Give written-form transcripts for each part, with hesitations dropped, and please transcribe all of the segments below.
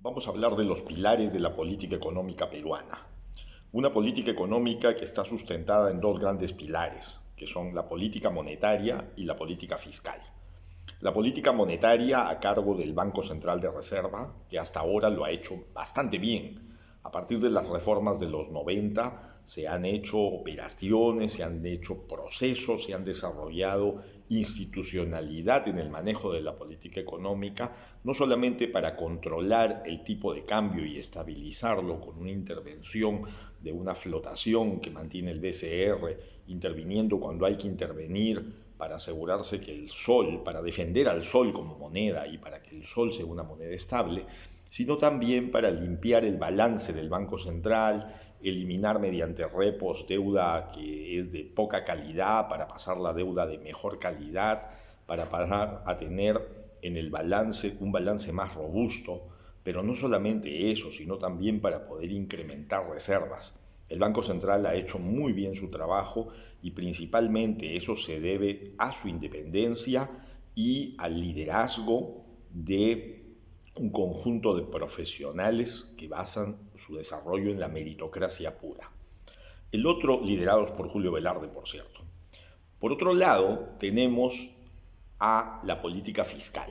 Vamos a hablar de los pilares de la política económica peruana. Una política económica que está sustentada en dos grandes pilares, que son la política monetaria y la política fiscal. La política monetaria a cargo del Banco Central de Reserva, que hasta ahora lo ha hecho bastante bien. A partir de las reformas de los 90 se han hecho operaciones, se han hecho procesos, se han desarrollado institucionalidad en el manejo de la política económica, no solamente para controlar el tipo de cambio y estabilizarlo con una intervención de una flotación que mantiene el BCR, interviniendo cuando hay que intervenir para asegurarse que el sol, para defender al sol como moneda y para que el sol sea una moneda estable, sino también para limpiar el balance del Banco Central, eliminar mediante repos deuda que es de poca calidad para pasar la deuda de mejor calidad, para pasar a tener en el balance un balance más robusto, pero no solamente eso, sino también para poder incrementar reservas. El Banco Central ha hecho muy bien su trabajo y principalmente eso se debe a su independencia y al liderazgo de un conjunto de profesionales que basan su desarrollo en la meritocracia pura. El otro, liderados por Julio Velarde, por cierto. Por otro lado, tenemos a la política fiscal.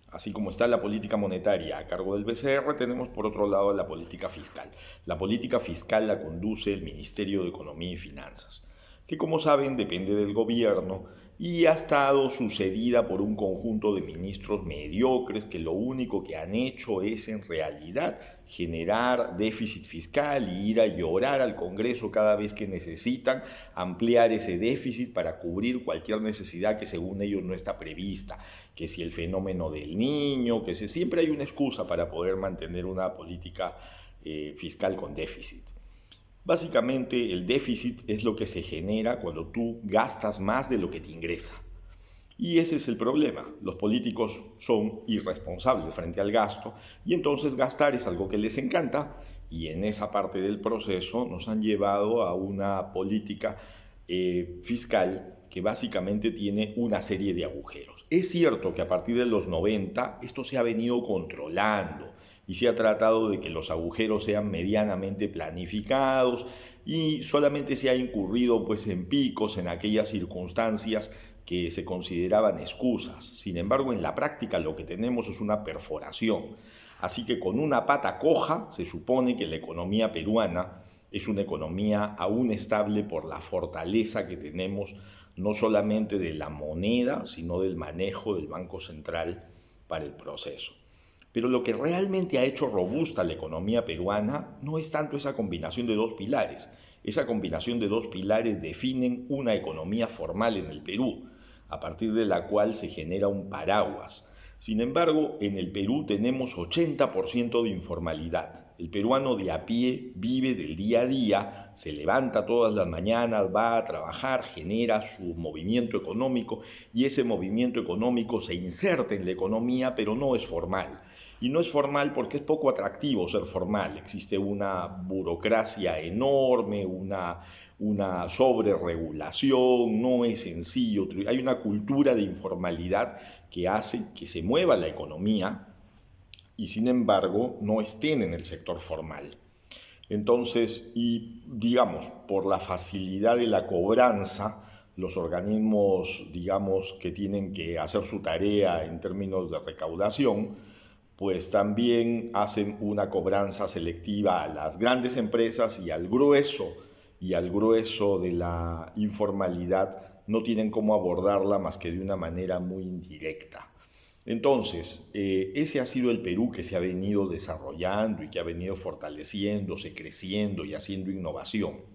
Así como está la política monetaria a cargo del BCR, tenemos por otro lado la política fiscal. La política fiscal la conduce el Ministerio de Economía y Finanzas, que como saben depende del gobierno y ha estado sucedida por un conjunto de ministros mediocres que lo único que han hecho es en realidad generar déficit fiscal y ir a llorar al Congreso cada vez que necesitan ampliar ese déficit para cubrir cualquier necesidad que según ellos no está prevista, que si el fenómeno del niño, que si siempre hay una excusa para poder mantener una política fiscal con déficit. Básicamente el déficit es lo que se genera cuando tú gastas más de lo que te ingresa. Y ese es el problema. Los políticos son irresponsables frente al gasto y entonces gastar es algo que les encanta y en esa parte del proceso nos han llevado a una política fiscal que básicamente tiene una serie de agujeros. Es cierto que a partir de los 90 esto se ha venido controlando y se ha tratado de que los agujeros sean medianamente planificados y solamente se ha incurrido pues en picos en aquellas circunstancias que se consideraban excusas. Sin embargo, en la práctica lo que tenemos es una perforación. Así que con una pata coja se supone que la economía peruana es una economía aún estable por la fortaleza que tenemos no solamente de la moneda, sino del manejo del Banco Central para el proceso. Pero lo que realmente ha hecho robusta la economía peruana no es tanto esa combinación de dos pilares. Esa combinación de dos pilares definen una economía formal en el Perú, a partir de la cual se genera un paraguas. Sin embargo, en el Perú tenemos 80% de informalidad. El peruano de a pie vive del día a día, se levanta todas las mañanas, va a trabajar, genera su movimiento económico y ese movimiento económico se inserta en la economía, pero no es formal. Y no es formal porque es poco atractivo ser formal. Existe una burocracia enorme, una sobreregulación, no es sencillo. Hay una cultura de informalidad que hace que se mueva la economía y sin embargo no estén en el sector formal. Entonces, y digamos, por la facilidad de la cobranza, los organismos, digamos, que tienen que hacer su tarea en términos de recaudación, pues también hacen una cobranza selectiva a las grandes empresas y al grueso de la informalidad no tienen cómo abordarla más que de una manera muy indirecta. Entonces, ese ha sido el Perú que se ha venido desarrollando y que ha venido fortaleciéndose, creciendo y haciendo innovación.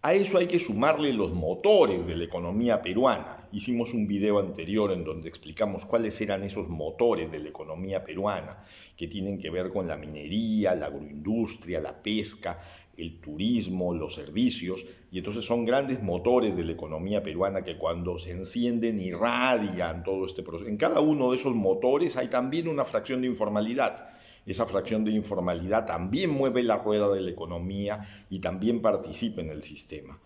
A eso hay que sumarle los motores de la economía peruana. Hicimos un video anterior en donde explicamos cuáles eran esos motores de la economía peruana, que tienen que ver con la minería, la agroindustria, la pesca, el turismo, los servicios, y entonces son grandes motores de la economía peruana que cuando se encienden irradian todo este proceso. En cada uno de esos motores hay también una fracción de informalidad. Esa fracción de informalidad también mueve la rueda de la economía y también participa en el sistema.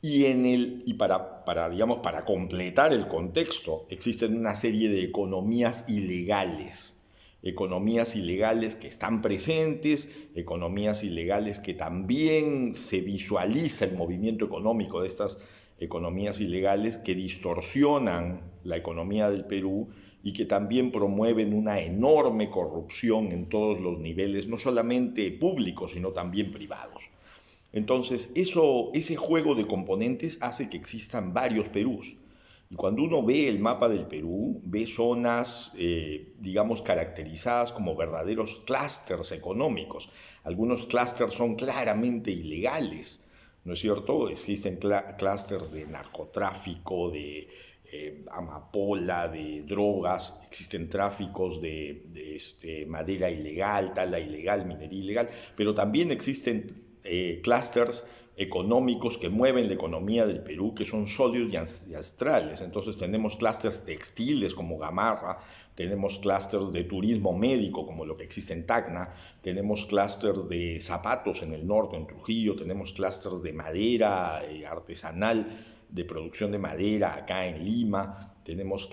Digamos, para completar el contexto, existen una serie de economías ilegales. economías ilegales que están presentes, economías ilegales que también se visualiza el movimiento económico de estas economías ilegales que distorsionan la economía del Perú y que también promueven una enorme corrupción en todos los niveles, no solamente públicos, sino también privados. Entonces, ese juego de componentes hace que existan varios Perús. Y cuando uno ve el mapa del Perú, ve zonas, digamos, caracterizadas como verdaderos clústeres económicos. Algunos clústeres son claramente ilegales, ¿no es cierto? Existen clústeres de narcotráfico, de amapola, de drogas, existen tráficos de madera ilegal, tala ilegal, minería ilegal, pero también existen clústeres económicos que mueven la economía del Perú, que son sólidos y ancestrales. Entonces tenemos clústeres textiles como Gamarra, tenemos clústeres de turismo médico como lo que existe en Tacna, tenemos clústeres de zapatos en el norte, en Trujillo, tenemos clústeres de madera artesanal, de producción de madera acá en Lima, tenemos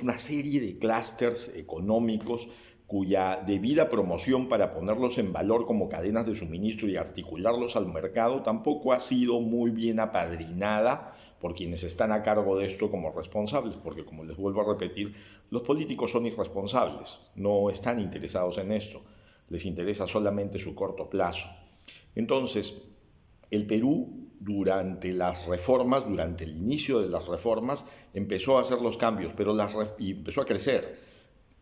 una serie de clústeres económicos cuya debida promoción para ponerlos en valor como cadenas de suministro y articularlos al mercado tampoco ha sido muy bien apadrinada por quienes están a cargo de esto como responsables, porque como les vuelvo a repetir, los políticos son irresponsables, no están interesados en esto, les interesa solamente su corto plazo. Entonces, el Perú durante las reformas, durante el inicio de las reformas, empezó a hacer los cambios, y empezó a crecer.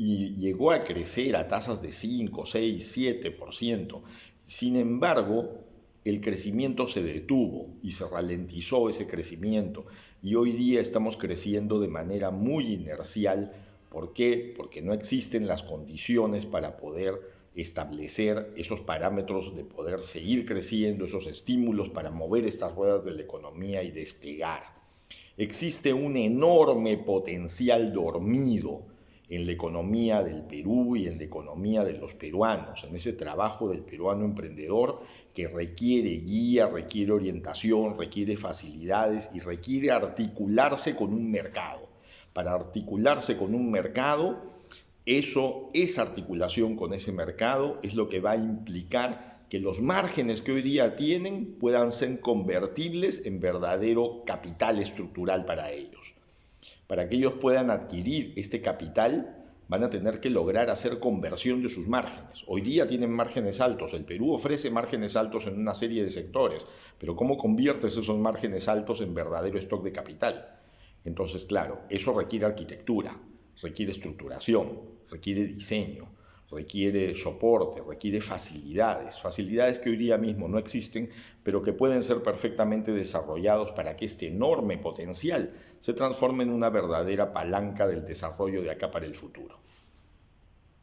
Y llegó a crecer a tasas de 5, 6, 7%. Sin embargo, el crecimiento se detuvo y se ralentizó ese crecimiento. Y hoy día estamos creciendo de manera muy inercial. ¿Por qué? Porque no existen las condiciones para poder establecer esos parámetros de poder seguir creciendo, esos estímulos para mover estas ruedas de la economía y despegar. Existe un enorme potencial dormido en la economía del Perú y en la economía de los peruanos, en ese trabajo del peruano emprendedor que requiere guía, requiere orientación, requiere facilidades y requiere articularse con un mercado. Para articularse con un mercado, esa articulación con ese mercado es lo que va a implicar que los márgenes que hoy día tienen puedan ser convertibles en verdadero capital estructural para ellos. Para que ellos puedan adquirir este capital, van a tener que lograr hacer conversión de sus márgenes. Hoy día tienen márgenes altos, el Perú ofrece márgenes altos en una serie de sectores, pero ¿cómo conviertes esos márgenes altos en verdadero stock de capital? Entonces, claro, eso requiere arquitectura, requiere estructuración, requiere diseño, requiere soporte, requiere facilidades que hoy día mismo no existen, pero que pueden ser perfectamente desarrollados para que este enorme potencial se transforme en una verdadera palanca del desarrollo de acá para el futuro.